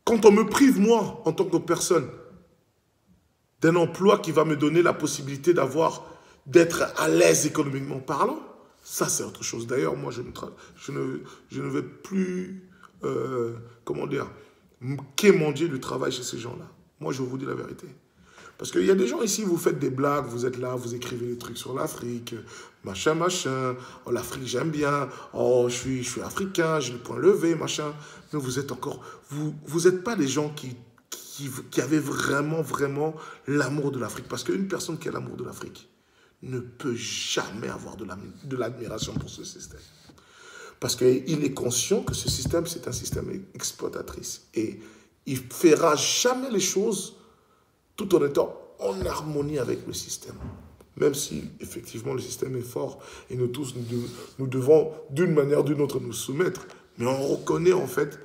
Quand on me prive, moi, en tant que personne, d'un emploi qui va me donner la possibilité d'être à l'aise économiquement parlant, ça c'est autre chose. D'ailleurs, moi je ne vais plus, comment dire, quémander du travail chez ces gens-là. Moi je vous dis la vérité. Parce qu'il y a des gens ici, vous faites des blagues, vous êtes là, vous écrivez des trucs sur l'Afrique, machin, machin, oh l'Afrique j'aime bien, oh je suis africain, j'ai le point levé, machin. Mais vous êtes encore, vous n'êtes pas des gens qui avaient vraiment, vraiment l'amour de l'Afrique. Parce qu'une personne qui a l'amour de l'Afrique ne peut jamais avoir de l'admiration pour ce système. Parce qu'il est conscient que ce système, c'est un système exploitatrice. Et il ne fera jamais les choses tout en étant en harmonie avec le système. Même si, effectivement, le système est fort et nous tous, nous devons, d'une manière ou d'une autre, nous soumettre. Mais on reconnaît, en fait,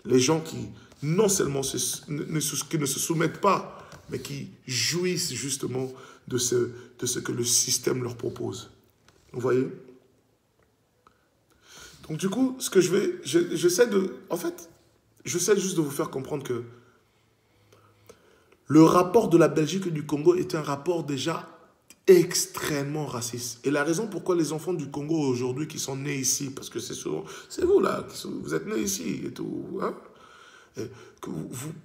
les gens qui, non seulement qui ne se soumettent pas, mais qui jouissent, justement, de ce que le système leur propose. Vous voyez? Donc, du coup, ce que j'essaie juste de vous faire comprendre que le rapport de la Belgique et du Congo est un rapport déjà extrêmement raciste. Et la raison pourquoi les enfants du Congo aujourd'hui qui sont nés ici, parce que c'est vous là, vous êtes nés ici et tout, hein, et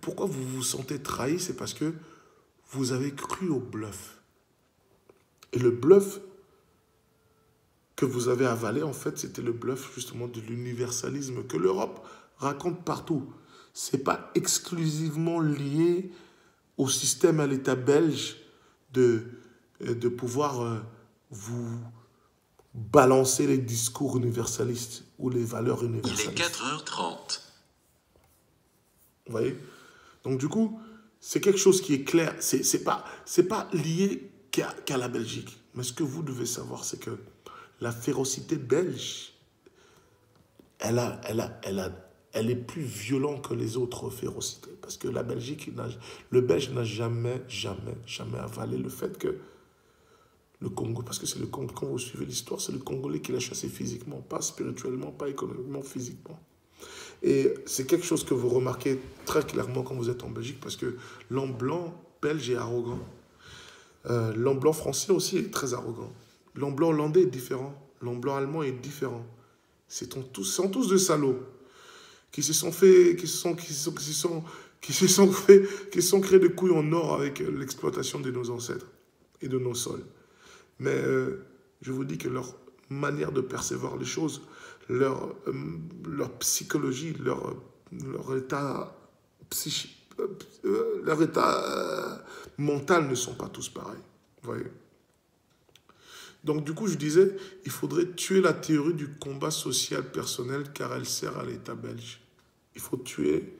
pourquoi vous vous sentez trahi, c'est parce que vous avez cru au bluff. Et le bluff que vous avez avalé, en fait, c'était le bluff justement de l'universalisme que l'Europe raconte partout. Ce n'est pas exclusivement lié au système, à l'État belge de pouvoir vous balancer les discours universalistes ou les valeurs universalistes. Il est 4h30. Vous voyez? Donc du coup, c'est quelque chose qui est clair. C'est pas lié qu'à la Belgique. Mais ce que vous devez savoir, c'est que la férocité belge, elle est plus violente que les autres férocités. Parce que la Belgique, le Belge n'a jamais avalé le fait que le Congo, parce que c'est le Congo, quand vous suivez l'histoire, c'est le Congolais qui l'a chassé physiquement, pas spirituellement, pas économiquement, physiquement. Et c'est quelque chose que vous remarquez très clairement quand vous êtes en Belgique, parce que l'homme blanc belge est arrogant. L'homme blanc français aussi est très arrogant. L'homme blanc hollandais est différent. L'homme blanc allemand est différent. Ce sont tous des salauds qui se sont créés des couilles en or avec l'exploitation de nos ancêtres et de nos sols. Mais je vous dis que leur manière de percevoir les choses, leur psychologie, leur état psychique, leur état mental ne sont pas tous pareils. Vous voyez? Donc du coup, je disais, il faudrait tuer la théorie du combat social personnel car elle sert à l'État belge. Il faut tuer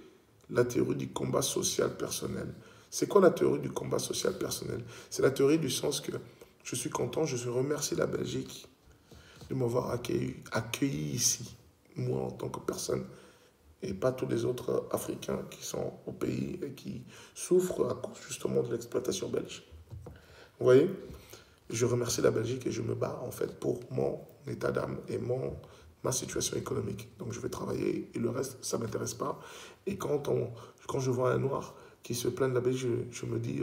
la théorie du combat social personnel. C'est quoi la théorie du combat social personnel? C'est la théorie du sens que je suis content, je remercie la Belgique de m'avoir accueilli ici, moi en tant que personne, et pas tous les autres Africains qui sont au pays et qui souffrent à cause justement de l'exploitation belge. Vous voyez? Je remercie la Belgique et je me bats en fait pour mon état d'âme et ma situation économique. Donc je vais travailler et le reste, ça ne m'intéresse pas. Et quand je vois un noir qui se plaint de la Belgique, je me dis,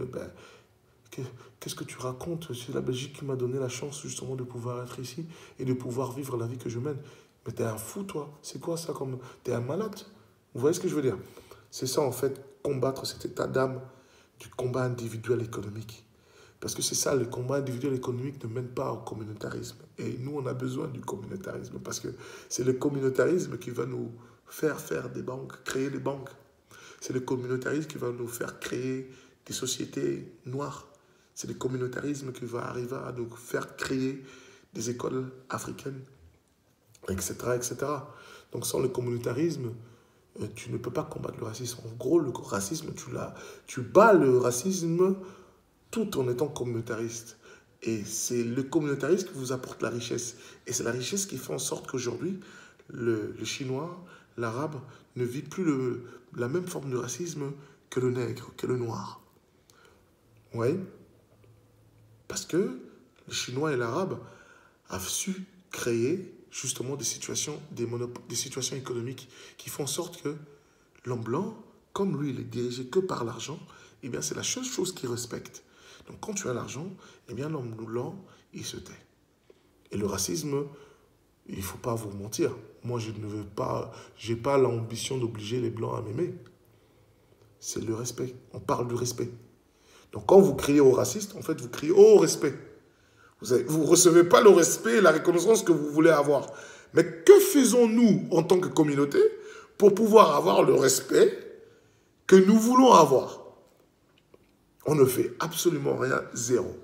qu'est-ce que tu racontes? C'est la Belgique qui m'a donné la chance justement de pouvoir être ici et de pouvoir vivre la vie que je mène. Mais t'es un fou toi, c'est quoi ça comme... T'es un malade? Vous voyez ce que je veux dire? C'est ça en fait, combattre cet état d'âme du combat individuel économique. Parce que c'est ça, le combat individuel économique ne mène pas au communautarisme. Et nous, on a besoin du communautarisme parce que c'est le communautarisme qui va nous faire des banques, créer des banques. C'est le communautarisme qui va nous faire créer des sociétés noires. C'est le communautarisme qui va arriver à nous faire créer des écoles africaines, etc., etc. Donc sans le communautarisme, tu ne peux pas combattre le racisme. En gros, le racisme, tu bats le racisme tout en étant communautariste. Et c'est le communautarisme qui vous apporte la richesse. Et c'est la richesse qui fait en sorte qu'aujourd'hui, le Chinois, l'Arabe, ne vit plus la même forme de racisme que le nègre, que le noir. Oui. Parce que le Chinois et l'Arabe ont su créer justement des situations économiques qui font en sorte que l'homme blanc, comme lui, il est dirigé que par l'argent, eh bien, c'est la seule chose qu'il respecte. Donc, quand tu as l'argent, eh bien, l'homme blanc, il se tait. Et le racisme, il ne faut pas vous mentir. Moi, je ne veux pas, j'ai pas l'ambition d'obliger les blancs à m'aimer. C'est le respect. On parle du respect. Donc, quand vous criez au raciste, en fait, vous criez au respect. Vous ne recevez pas le respect et la reconnaissance que vous voulez avoir. Mais que faisons-nous en tant que communauté pour pouvoir avoir le respect que nous voulons avoir? On ne fait absolument rien, zéro.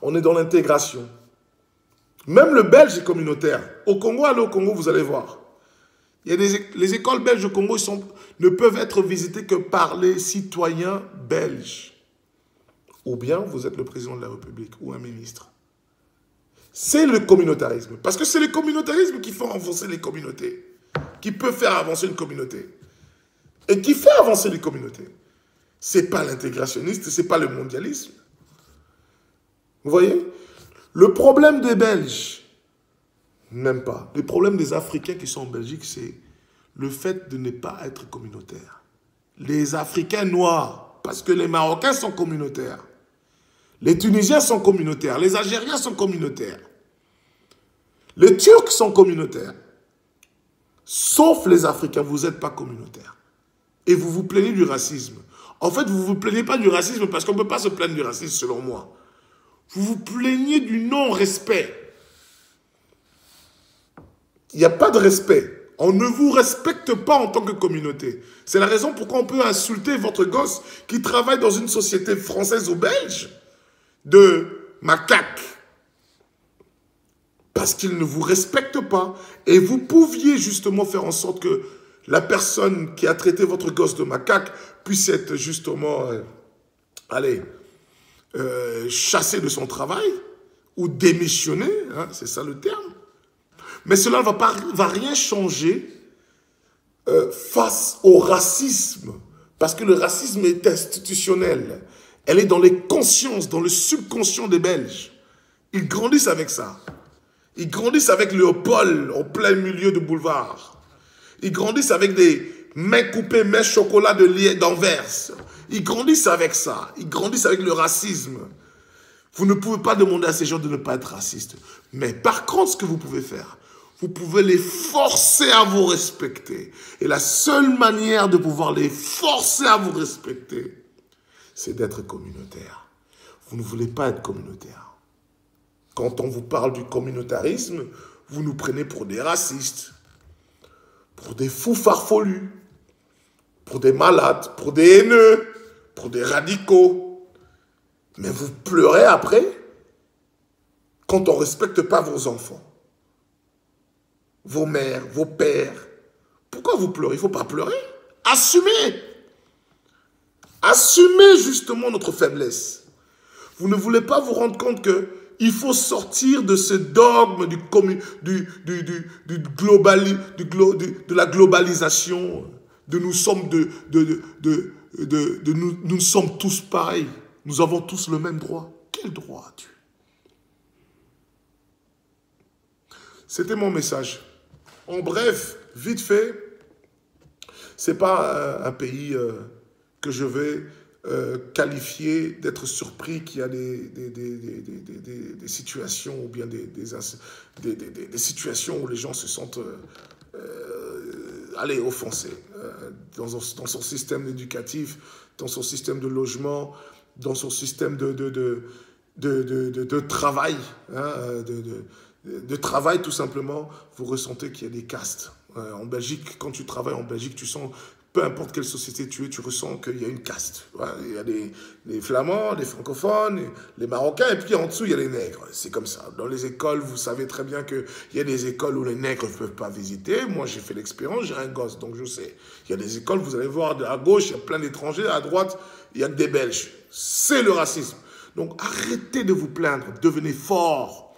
On est dans l'intégration. Même le belge est communautaire. Au Congo, allez au Congo, vous allez voir. Il y a les écoles belges au Congo ne peuvent être visitées que par les citoyens belges. Ou bien vous êtes le président de la République ou un ministre. C'est le communautarisme. Parce que c'est le communautarisme qui fait avancer les communautés. Qui peut faire avancer une communauté. Et qui fait avancer les communautés. Ce n'est pas l'intégrationniste, ce n'est pas le mondialisme. Vous voyez? Le problème des Belges, même pas. Le problème des Africains qui sont en Belgique, c'est le fait de ne pas être communautaire. Les Africains noirs, parce que les Marocains sont communautaires. Les Tunisiens sont communautaires. Les Algériens sont communautaires. Les Turcs sont communautaires. Sauf les Africains, vous n'êtes pas communautaires. Et vous vous plaignez du racisme. En fait, vous ne vous plaignez pas du racisme parce qu'on ne peut pas se plaindre du racisme, selon moi. Vous vous plaignez du non-respect. Il n'y a pas de respect. On ne vous respecte pas en tant que communauté. C'est la raison pourquoi on peut insulter votre gosse qui travaille dans une société française ou belge de macaque. Parce qu'il ne vous respecte pas. Et vous pouviez justement faire en sorte que la personne qui a traité votre gosse de macaque puisse être justement, chassée de son travail ou démissionner, hein, c'est ça le terme. Mais cela ne va rien changer face au racisme. Parce que le racisme est institutionnel. Elle est dans les consciences, dans le subconscient des Belges. Ils grandissent avec ça. Ils grandissent avec Léopold en plein milieu de boulevard. Ils grandissent avec des mains coupées, mains chocolat d'Anvers. Ils grandissent avec ça. Ils grandissent avec le racisme. Vous ne pouvez pas demander à ces gens de ne pas être racistes. Mais par contre, ce que vous pouvez faire, vous pouvez les forcer à vous respecter. Et la seule manière de pouvoir les forcer à vous respecter, c'est d'être communautaire. Vous ne voulez pas être communautaire. Quand on vous parle du communautarisme, vous nous prenez pour des racistes, pour des fous farfelus, pour des malades, pour des haineux, pour des radicaux. Mais vous pleurez après quand on ne respecte pas vos enfants, vos mères, vos pères. Pourquoi vous pleurez? Il ne faut pas pleurer. Assumez. Assumez justement notre faiblesse. Vous ne voulez pas vous rendre compte qu'il faut sortir de ce dogme de la globalisation, de nous sommes nous sommes tous pareils. Nous avons tous le même droit. Quel droit as-tu? C'était mon message. En bref, vite fait, ce n'est pas un pays que je vais qualifier d'être surpris qu'il y a des situations ou bien des situations où les gens se sentent offensés dans son système éducatif, dans son système de logement, dans son système de travail, hein, de travail tout simplement. Vous ressentez qu'il y a des castes. En Belgique, quand tu travailles en Belgique, tu sens, peu importe quelle société tu es, tu ressens qu'il y a une caste. Il y a les Flamands, les francophones, les Marocains, et puis en dessous, il y a les nègres. C'est comme ça. Dans les écoles, vous savez très bien qu'il y a des écoles où les nègres ne peuvent pas visiter. Moi, j'ai fait l'expérience, j'ai un gosse, donc je sais. Il y a des écoles, vous allez voir, à gauche, il y a plein d'étrangers, à droite, il y a que des Belges. C'est le racisme. Donc, arrêtez de vous plaindre, devenez forts.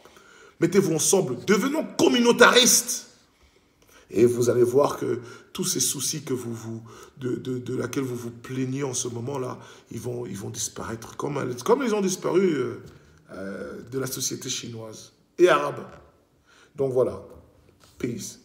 Mettez-vous ensemble, devenons communautaristes. Et vous allez voir que tous ces soucis que de laquelle vous vous plaignez en ce moment-là, ils vont disparaître comme ils ont disparu de la société chinoise et arabe. Donc voilà, peace.